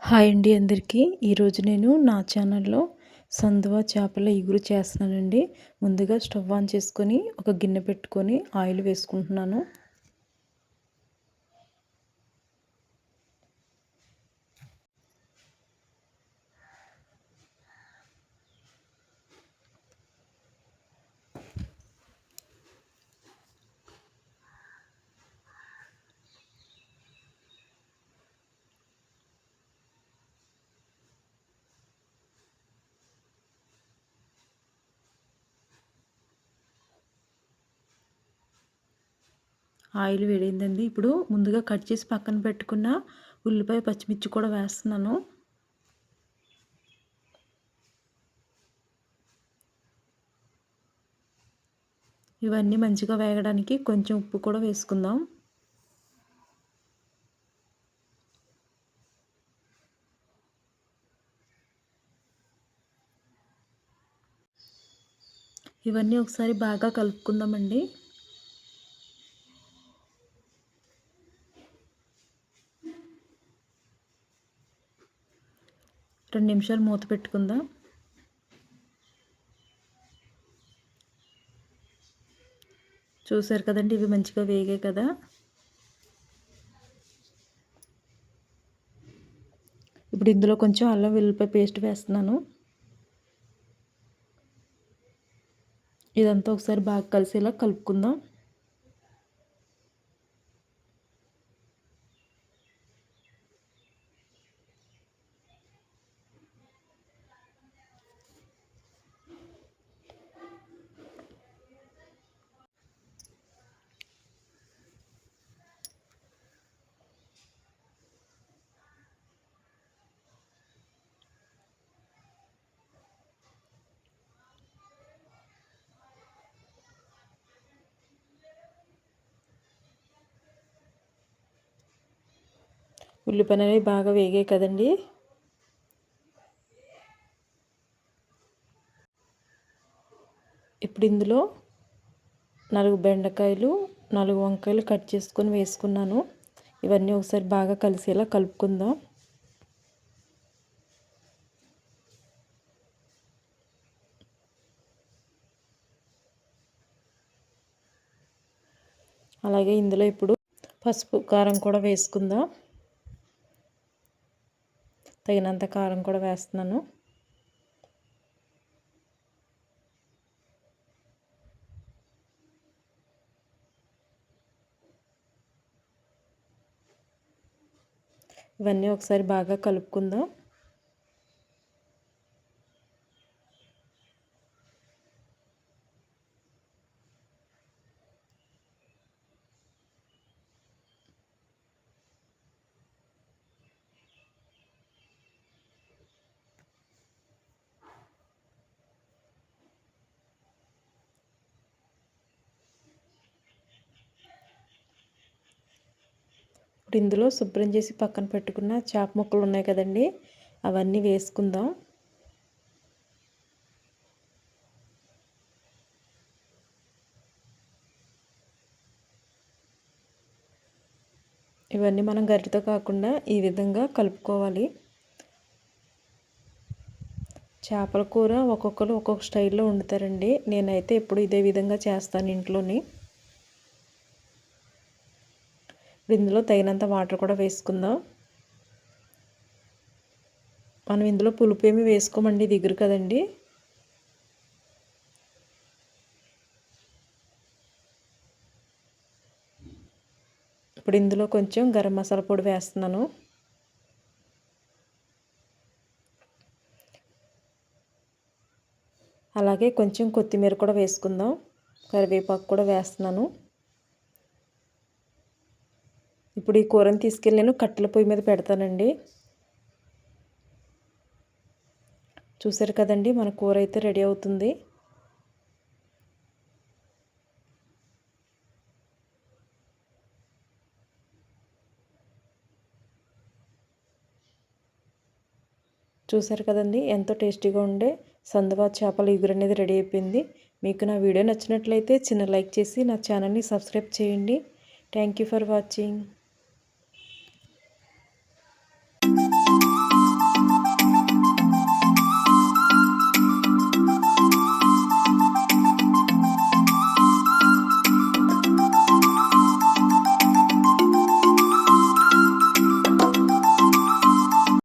Hi అండి అందరికీ. ఈరోజు నేను నా ఛానల్లో సందువ చేపల ఇగురు చేస్తున్నానండి. ముందుగా స్టవ్ ఆన్ చేసుకొని ఒక గిన్నె పెట్టుకొని ఆయిల్ వేసుకుంటున్నాను. ఆయిల్ వేడైందండి. ఇప్పుడు ముందుగా కట్ చేసి పక్కన పెట్టుకున్న ఉల్లిపాయ పచ్చిమిర్చి కూడా వేస్తున్నాను. ఇవన్నీ మంచిగా వేగడానికి కొంచెం ఉప్పు కూడా వేసుకుందాం. ఇవన్నీ ఒకసారి బాగా కలుపుకుందామండి. రెండు నిమిషాలు మూత పెట్టుకుందాం. చూసారు కదండి, ఇవి మంచిగా వేగాయి కదా. ఇప్పుడు ఇందులో కొంచెం అల్లం వెల్లుల్లిపాయ పేస్ట్ వేస్తున్నాను. ఇదంతా ఒకసారి బాగా కలిసేలా కలుపుకుందాం. ఉల్లిపాయలు అనేవి బాగా వేగాయి కదండి. ఇప్పుడు ఇందులో 4 బెండకాయలు 4 వంకాయలు కట్ చేసుకొని వేసుకున్నాను. ఇవన్నీ ఒకసారి బాగా కలిసేలా కలుపుకుందాం. అలాగే ఇందులో ఇప్పుడు పసుపు కారం కూడా వేసుకుందాం. తగినంత కారం కూడా వేస్తున్నాను. ఇవన్నీ ఒకసారి బాగా కలుపుకుందాం. ఇప్పుడు ఇందులో శుభ్రం చేసి పక్కన పెట్టుకున్న చేప ముక్కలు ఉన్నాయి కదండి, అవన్నీ వేసుకుందాం. ఇవన్నీ మనం గరిటెతో కాకుండా ఈ విధంగా కలుపుకోవాలి. చేపల కూర ఒక్కొక్కరు ఒక్కొక్క స్టైల్లో వండుతారండి. నేనైతే ఎప్పుడు ఇదే విధంగా చేస్తాను ఇంట్లోని. ఇందులో తగినంత వాటర్ కూడా వేసుకుందాం. మనం ఇందులో పులుపు ఏమి వేసుకోమండి, దిగురు కదండి. ఇప్పుడు ఇందులో కొంచెం గరం మసాలా పొడి వేస్తున్నాను. అలాగే కొంచెం కొత్తిమీర కూడా వేసుకుందాం. కరివేపాకు కూడా వేస్తున్నాను. ఇప్పుడు ఈ కూరని తీసుకెళ్ళి నేను కట్టెల పొయ్యి మీద పెడతానండి. చూసారు కదండి, మన కూర అయితే రెడీ అవుతుంది. చూసారు కదండి, ఎంతో టేస్టీగా ఉండే సందువా చేపల ఇగురు అనేది రెడీ అయిపోయింది. మీకు నా వీడియో నచ్చినట్లయితే చిన్న లైక్ చేసి నా ఛానల్ని సబ్స్క్రైబ్ చేయండి. Thank you for watching.